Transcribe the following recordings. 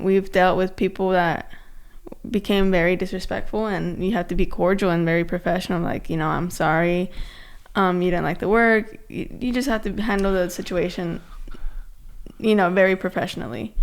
we've dealt with people that became very disrespectful, and you have to be cordial and very professional. Like, I'm sorry. You didn't like the work. You just have to handle the situation, very professionally.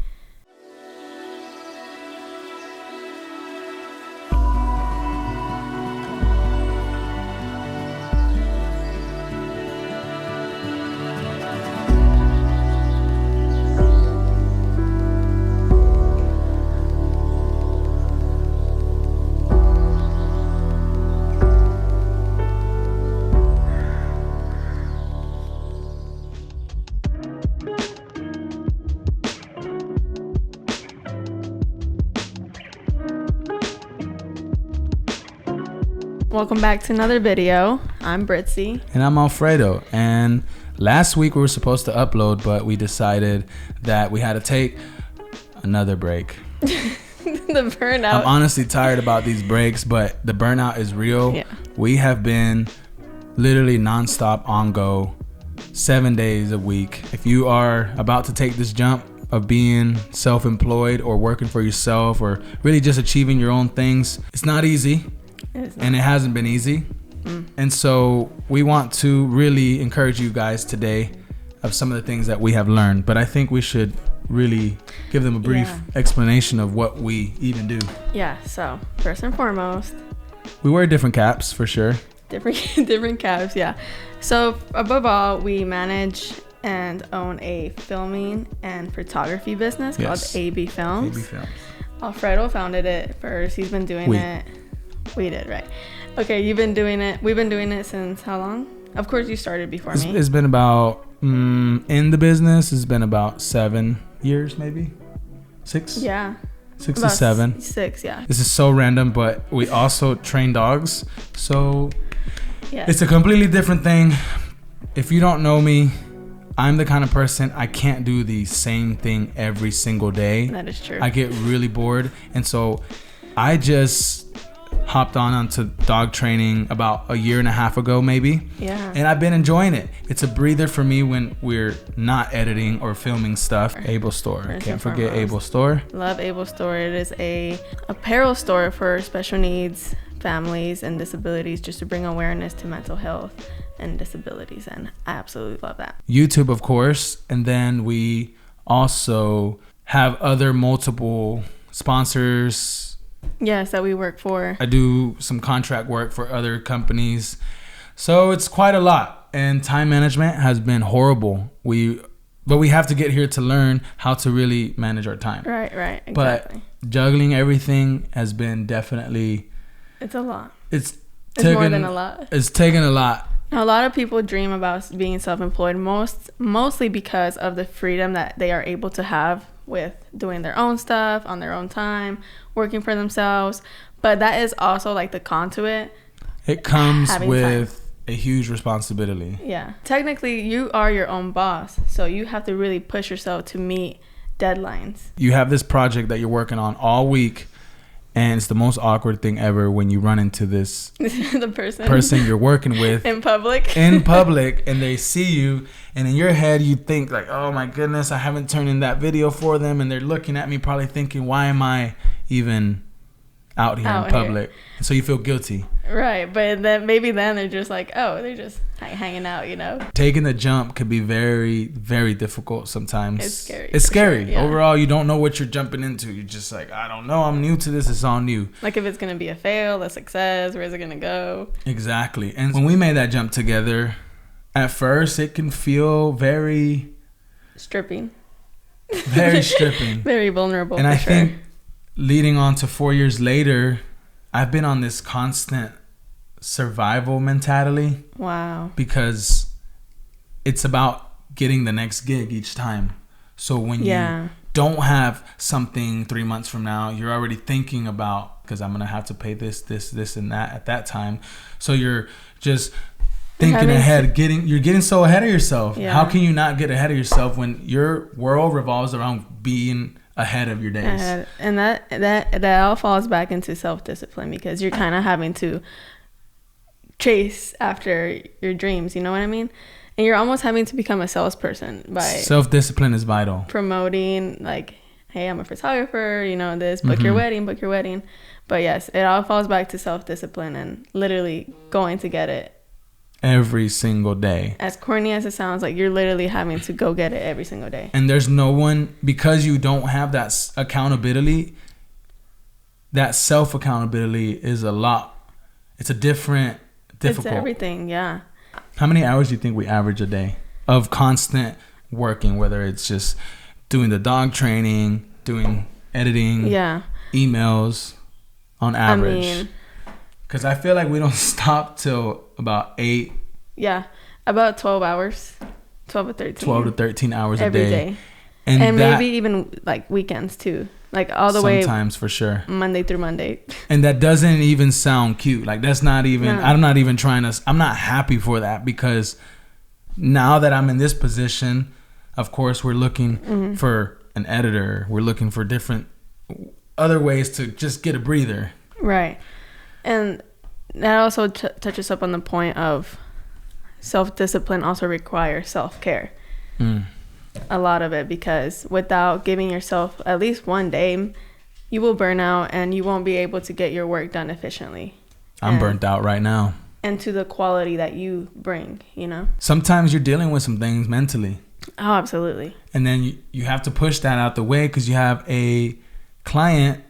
Welcome back to another video. I'm Brithzy. And I'm Alfredo. And last week we were supposed to upload, but we decided that we had to take another break. The burnout. I'm honestly tired about these breaks, but the burnout is real. Yeah. We have been literally nonstop on go 7 days a week. If you are about to take this jump of being self-employed or working for yourself or really just achieving your own things, it's not easy. And it hasn't been easy. And so we want to really encourage you guys today of some of the things that we have learned. But I think we should really give them a brief explanation of what we even do. Yeah, so first and foremost, we wear different caps for sure. Different caps, yeah. So above all, we manage and own a filming and photography business called AB Films. AB Films. Alfredo founded it first. He's been doing it. We did, right? Okay, you've been doing it. We've been doing it since how long? Of course, you started before me. It's been about in the business. It's been about 7 years, maybe 6. Yeah, 6 to 7. 6, yeah. This is so random, but we also train dogs. So yes. It's a completely different thing. If you don't know me, I'm the kind of person, I can't do the same thing every single day. That is true. I get really bored. And so I just hopped onto dog training about a year and a half ago, maybe. Yeah. And I've been enjoying it. It's a breather for me when we're not editing or filming stuff. Able Store. Can't forget Able Store. Love Able Store. It is a apparel store for special needs families and disabilities, just to bring awareness to mental health and disabilities. And I absolutely love that. YouTube, of course. And then we also have other multiple sponsors. Yes, that we work for. I do some contract work for other companies. So it's quite a lot. And time management has been horrible. But we have to get here to learn how to really manage our time. Right, exactly. But juggling everything has been definitely... It's a lot. It's more than a lot. It's taken a lot. Now, a lot of people dream about being self-employed mostly because of the freedom that they are able to have with doing their own stuff on their own time, working for themselves. But that is also like the con to it. It comes with a huge responsibility. Yeah. Technically, you are your own boss. So you have to really push yourself to meet deadlines. You have this project that you're working on all week. And it's the most awkward thing ever when you run into this the person you're working with in public, and they see you, and in your head you think like, oh my goodness, I haven't turned in that video for them, and they're looking at me probably thinking, why am I even out here in public? And so you feel guilty. Right, but then maybe they're just like, oh, they're just hanging out, Taking the jump could be very, very difficult sometimes. It's scary. Sure, yeah. Overall, you don't know what you're jumping into. You're just like, I don't know. I'm new to this. It's all new. Like if it's going to be a fail, a success, where's it going to go? Exactly. And when we made that jump together, at first, it can feel very... stripping. Very stripping. Very vulnerable. And I think leading on to 4 years later, I've been on this constant survival mentality. Wow. Because it's about getting the next gig each time. So when you don't have something 3 months from now, you're already thinking about, because I'm going to have to pay this, and that at that time. So you're just thinking ahead, you're getting so ahead of yourself. Yeah. How can you not get ahead of yourself when your world revolves around being ahead of your days? And that all falls back into self-discipline, because you're kind of having to chase after your dreams, you know what I mean? And you're almost having to become a salesperson by self-discipline is vital. Promoting like hey, I'm a photographer, you know, this, book your wedding, book your wedding. But yes, it all falls back to self-discipline and literally going to get it. Every single day. As corny as it sounds, like you're literally having to go get it every single day. And there's no one, because you don't have that accountability, that self-accountability is it's a difficult. It's everything, yeah. How many hours do you think we average a day of constant working, whether it's just doing the dog training, doing editing, emails on average? Because I feel like we don't stop till about 8. Yeah, about 12 hours. 12 to 13. 12 to 13 hours every a day. And maybe even like weekends too. Like all the way. Sometimes for sure. Monday through Monday. And that doesn't even sound cute. Like that's not even, I'm not even I'm not happy for that, because now that I'm in this position, of course, we're looking for an editor. We're looking for different other ways to just get a breather. Right. And that also touches up on the point of self-discipline also requires self-care. A lot of it, because without giving yourself at least one day, you will burn out and you won't be able to get your work done efficiently. I'm burnt out right now. And to the quality that you bring, you know? Sometimes you're dealing with some things mentally. Oh, absolutely. And then you have to push that out the way because you have a client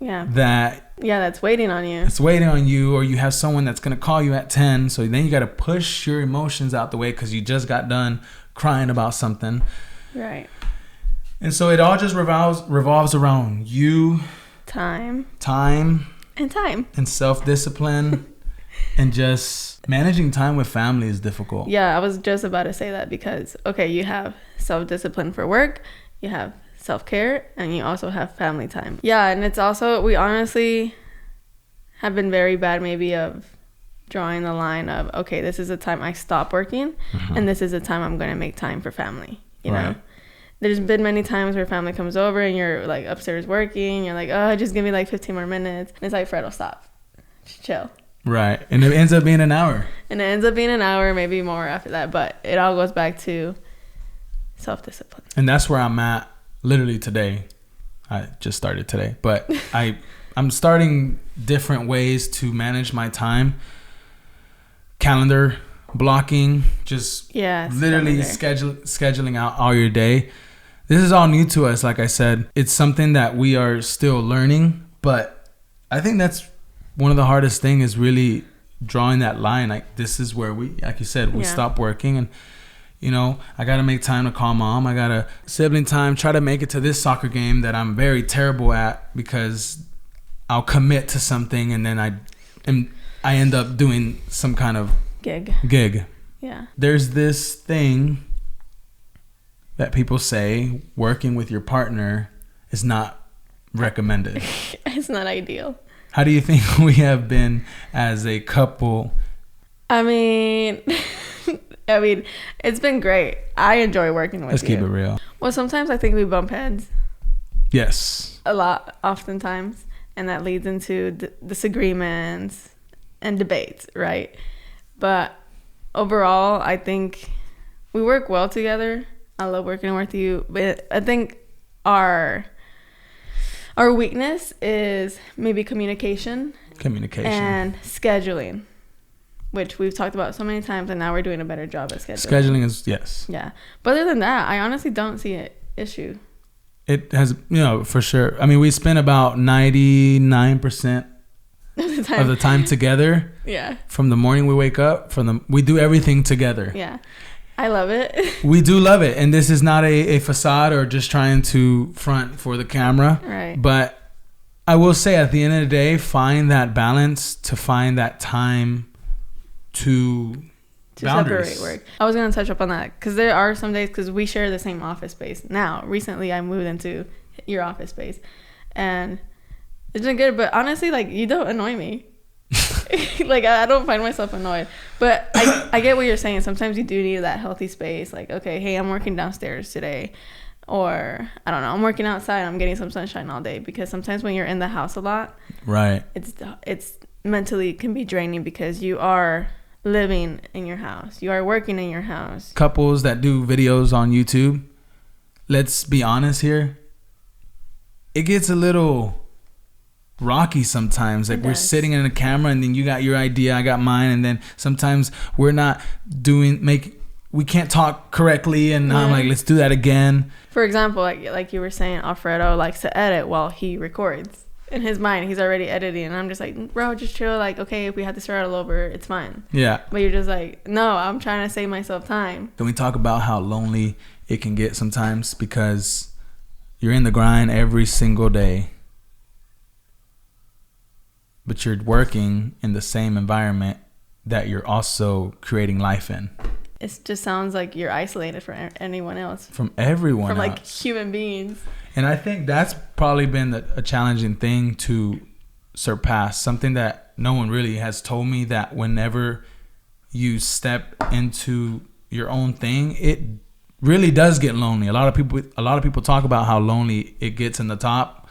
that's waiting on you. It's waiting on you, or you have someone that's going to call you at 10. So then you got to push your emotions out the way because you just got done crying about something. Right. And so it all just revolves around you, time, and self-discipline, and just managing time with family is difficult. Yeah, I was just about to say that, because okay, you have self-discipline for work, you have self-care, and you also have family time. Yeah, and it's also, we honestly have been very bad maybe of drawing the line of, okay, this is the time I stop working, and this is the time I'm going to make time for family, you know? There's been many times where family comes over and you're like upstairs working, you're like, oh, just give me like 15 more minutes. And it's like, Fred, will stop. Just chill. Right. And it ends up being an hour. Maybe more after that. But it all goes back to self-discipline. And that's where I'm at literally today. I just started today. But I'm starting different ways to manage my time. Calendar blocking, just literally scheduling out all your day. This is all new to us. Like I said, it's something that we are still learning, but I think that's one of the hardest thing is really drawing that line. Like this is where we, like you said, we stop working, and you know, I got to make time to call mom. I got to sibling time, try to make it to this soccer game that I'm very terrible at, because I'll commit to something and then I end up doing some kind of gig. Yeah. There's this thing that people say, working with your partner is not recommended. It's not ideal. How do you think we have been as a couple? I mean, it's been great. I enjoy working with you. Let's keep it real. Well, sometimes I think we bump heads. Yes. A lot, oftentimes. And that leads into disagreements and debates, right? But overall, I think we work well together. I love working with you, but I think our weakness is maybe communication and scheduling, which we've talked about so many times, and now we're doing a better job at scheduling. Yeah. But other than that, I honestly don't see an issue. It has, for sure. I mean, we spend about 99% of the time together. Yeah. From the morning we wake up, we do everything together. Yeah. I love it. We do love it. And this is not a facade or just trying to front for the camera. Right. But I will say, at the end of the day, find that balance, to find that time to boundaries. Separate work. I was going to touch up on that, because there are some days, because we share the same office space. Now, recently I moved into your office space, and it's been good, but honestly, like, you don't annoy me. Like, I don't find myself annoyed, but I get what you're saying. Sometimes you do need that healthy space. Like, okay, hey, I'm working downstairs today, or I don't know, I'm working outside, I'm getting some sunshine all day, because sometimes when you're in the house a lot, right, it's mentally can be draining, because you are living in your house, you are working in your house. Couples that do videos on YouTube, let's be honest here, it gets a little rocky sometimes. Like we're sitting in a camera and then you got your idea, I got mine, and then sometimes we're not we can't talk correctly, and I'm like, let's do that again. For example, like you were saying, Alfredo likes to edit while he records. In his mind, he's already editing, and I'm just like, bro, just chill. Like, okay, if we have to start all over, it's fine. Yeah. But you're just like, no, I'm trying to save myself time. Can we talk about how lonely it can get sometimes, because you're in the grind every single day, but you're working in the same environment that you're also creating life in. It just sounds like you're isolated from anyone else. From everyone else. From like human beings. And I think that's probably been a challenging thing to surpass. Something that no one really has told me, that whenever you step into your own thing, it really does get lonely. A lot of people talk about how lonely it gets in the top.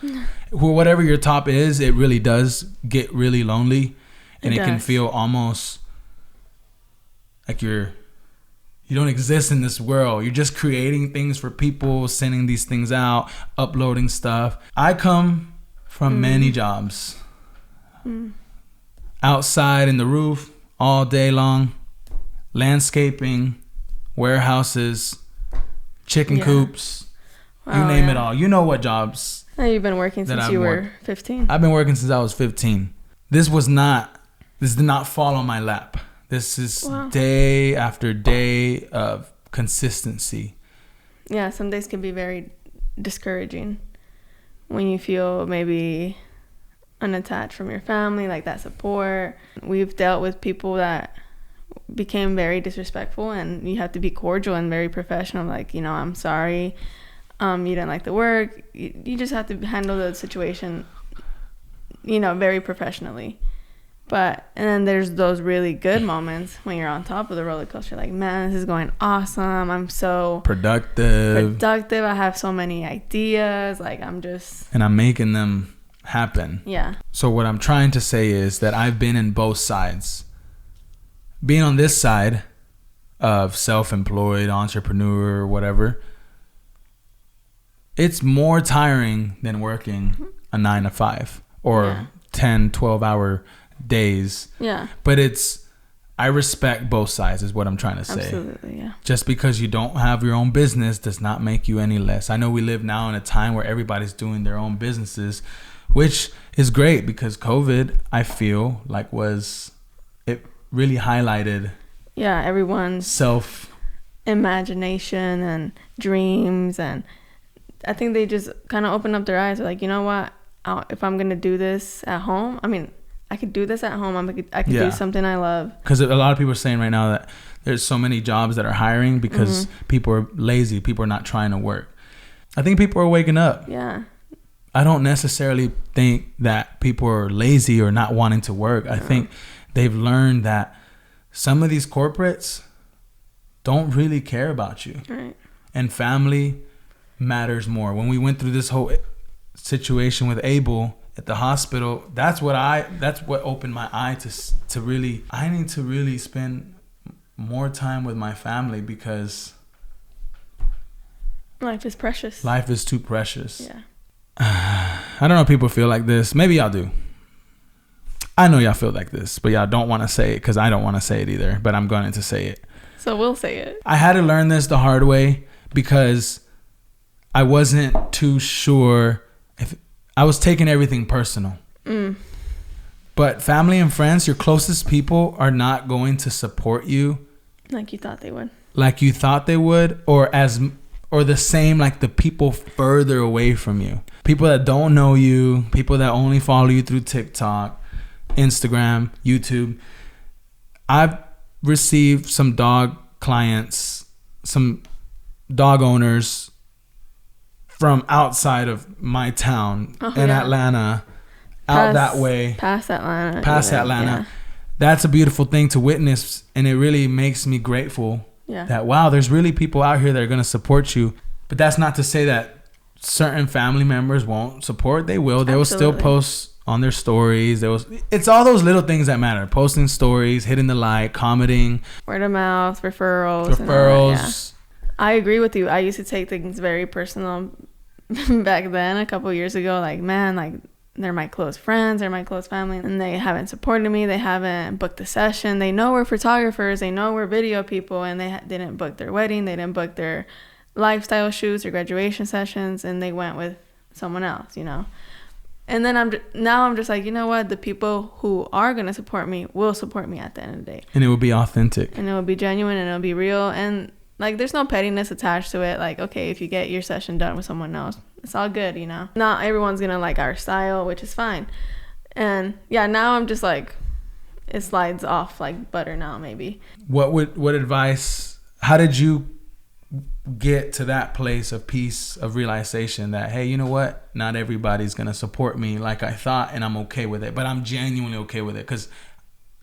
Whatever your top is, it really does get really lonely, and it can feel almost like you don't exist in this world. You're just creating things for people, sending these things out, uploading stuff. I come from many jobs. Outside in the roof all day long, landscaping, warehouses, chicken coops, you name it all. You know what jobs. You've been working since you were 15. I've been working since I was 15. This did not fall on my lap. This is day after day of consistency. Yeah, some days can be very discouraging when you feel maybe unattached from your family, like that support. We've dealt with people that became very disrespectful, and you have to be cordial and very professional. Like, I'm sorry. You didn't like the work. You just have to handle the situation, very professionally. And then there's those really good moments when you're on top of the roller coaster. Like, man, this is going awesome. I'm so productive. I have so many ideas. Like, and I'm making them happen. Yeah. So what I'm trying to say is that I've been in both sides. Being on this side of self-employed, entrepreneur, whatever, it's more tiring than working a 9 to 5 or 10, 12-hour days. Yeah. But I respect both sides is what I'm trying to say. Absolutely, yeah. Just because you don't have your own business does not make you any less. I know we live now in a time where everybody's doing their own businesses, which is great, because COVID, I feel like it really highlighted everyone's self imagination and dreams, and I think they just kind of opened up their eyes. They're like, you know what, if I'm gonna do this at home, I could do this at home. I could do something I love. Because a lot of people are saying right now that there's so many jobs that are hiring because people are lazy. People are not trying to work. I think people are waking up. Yeah. I don't necessarily think that people are lazy or not wanting to work. I think they've learned that some of these corporates don't really care about you. Right. And family matters more. When we went through this whole situation with Abel at the hospital, that's what opened my eye to really, I need to really spend more time with my family, because life is precious. Life is too precious. Yeah. I don't know if people feel like this. Maybe y'all do. I know y'all feel like this, but y'all don't want to say it, because I don't want to say it either, but I'm going to say it. So we'll say it. I had to learn this the hard way, because I wasn't too sure if I was taking everything personal. But family and friends, your closest people, are not going to support you like you thought they would. Or the same like the people further away from you. People that don't know you, people that only follow you through TikTok, Instagram, YouTube. I've received some dog clients, some dog owners from outside of my town in Atlanta, that way. Past Atlanta. Yeah. That's a beautiful thing to witness, and it really makes me grateful that, wow, there's really people out here that are going to support you. But that's not to say that certain family members won't support. They will. They will still post on their stories. It's all those little things that matter. Posting stories, hitting the like, commenting. Word of mouth, referrals. And all that, I agree with you. I used to take things very personal, back then, a couple years ago, like, man, like, they're my close friends, they're my close family, and they haven't supported me. They haven't booked a session. They know we're photographers. They know we're video people, and they didn't book their wedding. They didn't book their lifestyle shoots or graduation sessions, and they went with someone else, you know. And then I'm just like, you know what? The people who are going to support me will support me at the end of the day. And it will be authentic. And it will be genuine, and it will be real. And, like, there's no pettiness attached to it. Like, okay, if you get your session done with someone else, it's all good, you know. Not everyone's going to like our style, which is fine. And, yeah, now I'm just like, it slides off like butter now, maybe. What advice, how did you get to that place of peace, of realization that, hey, you know what, not everybody's gonna support me like I thought, and I'm okay with it, but I'm genuinely okay with it? Because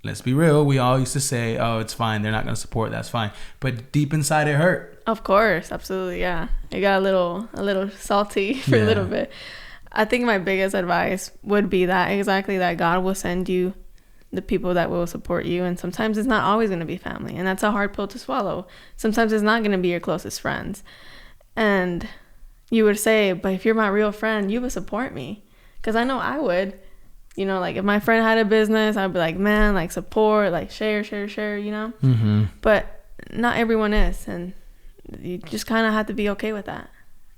let's be real, we all used to say, oh, it's fine, they're not gonna support, that's fine, but deep inside it hurt. Of course, absolutely. Yeah, it got a little salty for a little bit. I think my biggest advice would be that exactly, that God will send you the people that will support you, and sometimes it's not always going to be family, and that's a hard pill to swallow. Sometimes it's not going to be your closest friends, and you would say, but if you're my real friend, you would support me, because I know I would, you know, like if my friend had a business, I'd be like, man, like support, like share, you know. Mm-hmm. But not everyone is, and you just kind of have to be okay with that,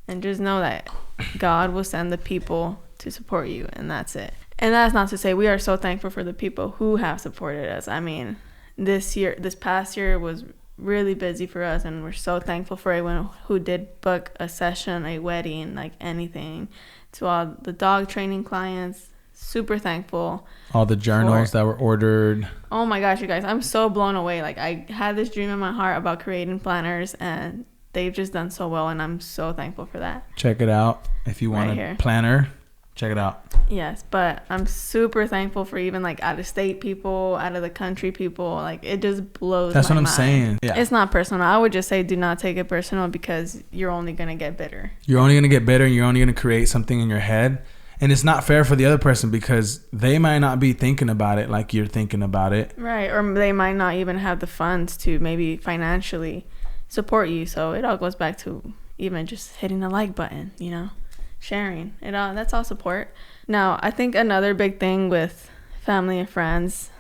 and just know that God will send the people to support you, and that's it. And that's not to say we are so thankful for the people who have supported us. I mean, this past year was really busy for us, and we're so thankful for everyone who did book a session, a wedding, like anything. To all the dog training clients, super thankful. All the journals that were ordered. Oh my gosh, you guys, I'm so blown away. Like, I had this dream in my heart about creating planners, and they've just done so well, and I'm so thankful for that. Check it out if you want a planner. Check it out. Yes, but I'm super thankful for even like out of state people, out of the country people. Like, it just blows That's my what I'm mind. saying. Yeah. It's not personal. I would just say do not take it personal, because you're only going to get bitter. You're only going to get bitter, and you're only going to create something in your head. And it's not fair for the other person, because they might not be thinking about it like you're thinking about it. Right. Or they might not even have the funds to maybe financially support you. So it all goes back to even just hitting the like button, you know, sharing it all. That's all support. Now, I think another big thing with family and friends,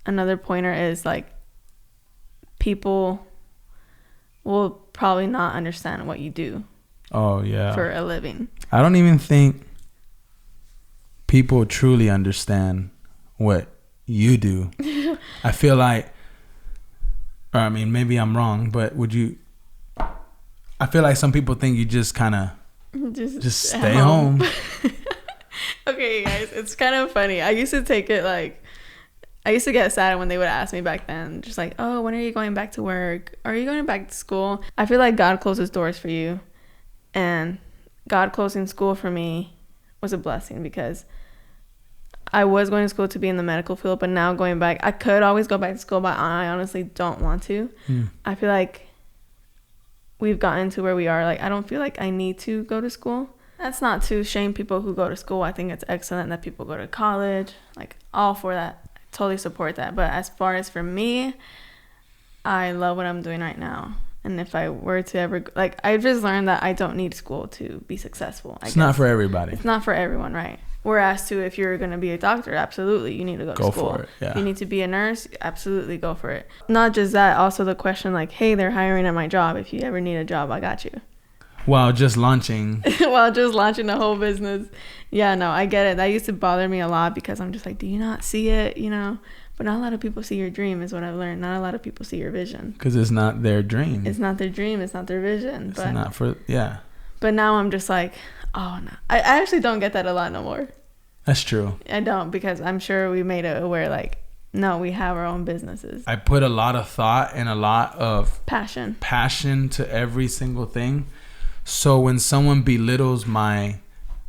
another pointer is like, people will probably not understand what you do. Oh, yeah. For a living. I don't even think people truly understand what you do. I feel like, or I mean, maybe I'm wrong, but I feel like some people think you just kind of just stay home. Okay, guys, it's kind of funny. I used to get sad when they would ask me back then, just like, oh, when are you going back to work? Are you going back to school? I feel like God closes doors for you, and God closing school for me was a blessing, because I was going to school to be in the medical field, but now going back, I could always go back to school, but I honestly don't want to. I feel like we've gotten to where we are. Like, I don't feel like I need to go to school. That's not to shame people who go to school. I think it's excellent that people go to college. Like, all for that. I totally support that. But as far as for me, I love what I'm doing right now. And if I were to ever, like, I've just learned that I don't need school to be successful. It's not for everybody. It's not for everyone, right? Whereas to, if you're going to be a doctor, absolutely, you need to go to school. Go for it, yeah. You need to be a nurse, absolutely go for it. Not just that, also the question like, hey, they're hiring at my job. If you ever need a job, I got you. While just launching. While just launching a whole business. Yeah, no, I get it. That used to bother me a lot, because I'm just like, do you not see it, you know? But not a lot of people see your dream, is what I've learned. Not a lot of people see your vision. Because it's not their dream. It's not their dream. It's not their vision. It's not for, yeah. But now I'm just like, oh, no. I actually don't get that a lot no more. That's true. I don't, because I'm sure we made it aware, like, no, we have our own businesses. I put a lot of thought and a lot of passion to every single thing. So when someone belittles my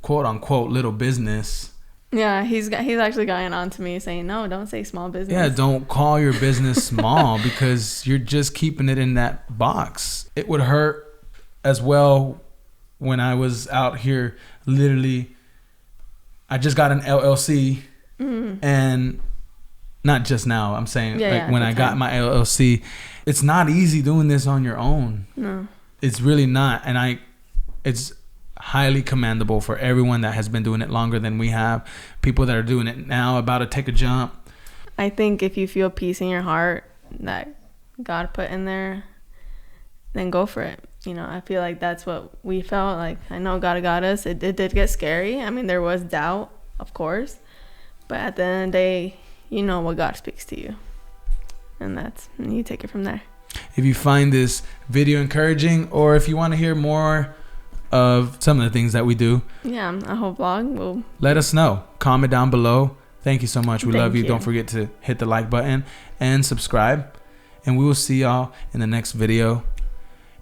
quote unquote little business. Yeah, he's actually gotten on to me saying, no, don't say small business. Yeah, don't call your business small, because you're just keeping it in that box. It would hurt as well when I was out here, literally, I just got an LLC, and not just now, I'm saying when I got my LLC, it's not easy doing this on your own. No. It's really not. And it's highly commendable for everyone that has been doing it longer than we have. People that are doing it now, about to take a jump. I think if you feel peace in your heart that God put in there, then go for it. You know, I feel like that's what we felt. Like, I know God got us. It did get scary. I mean, there was doubt, of course. But at the end of the day, you know what God speaks to you. And you take it from there. If you find this video encouraging, or if you want to hear more of some of the things that we do, a whole vlog will let us know. Comment down below. Thank you so much. We love you. you. Don't forget to hit the like button and subscribe. And we will see y'all in the next video.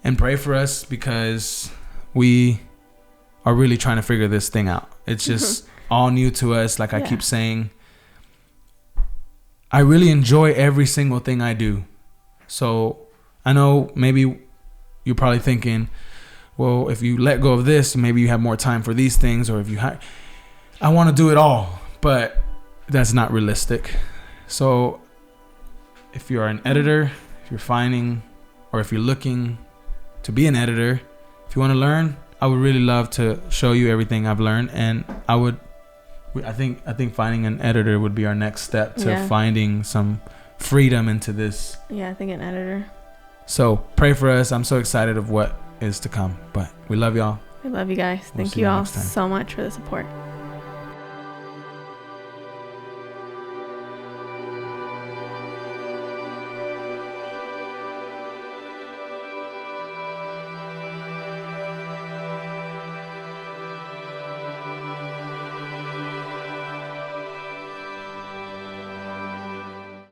And pray for us, because we are really trying to figure this thing out. It's just all new to us. Like I keep saying, I really enjoy every single thing I do. So I know maybe you're probably thinking, well, if you let go of this, maybe you have more time for these things. Or if you I want to do it all, but that's not realistic. So if you're an editor, if you're finding, or if you're looking to be an editor, if you want to learn, I would really love to show you everything I've learned. And I think finding an editor would be our next step to finding some freedom into this. I think an editor. So pray for us. I'm so excited of what is to come, but we love y'all. We love you guys. Thank you all so much for the support.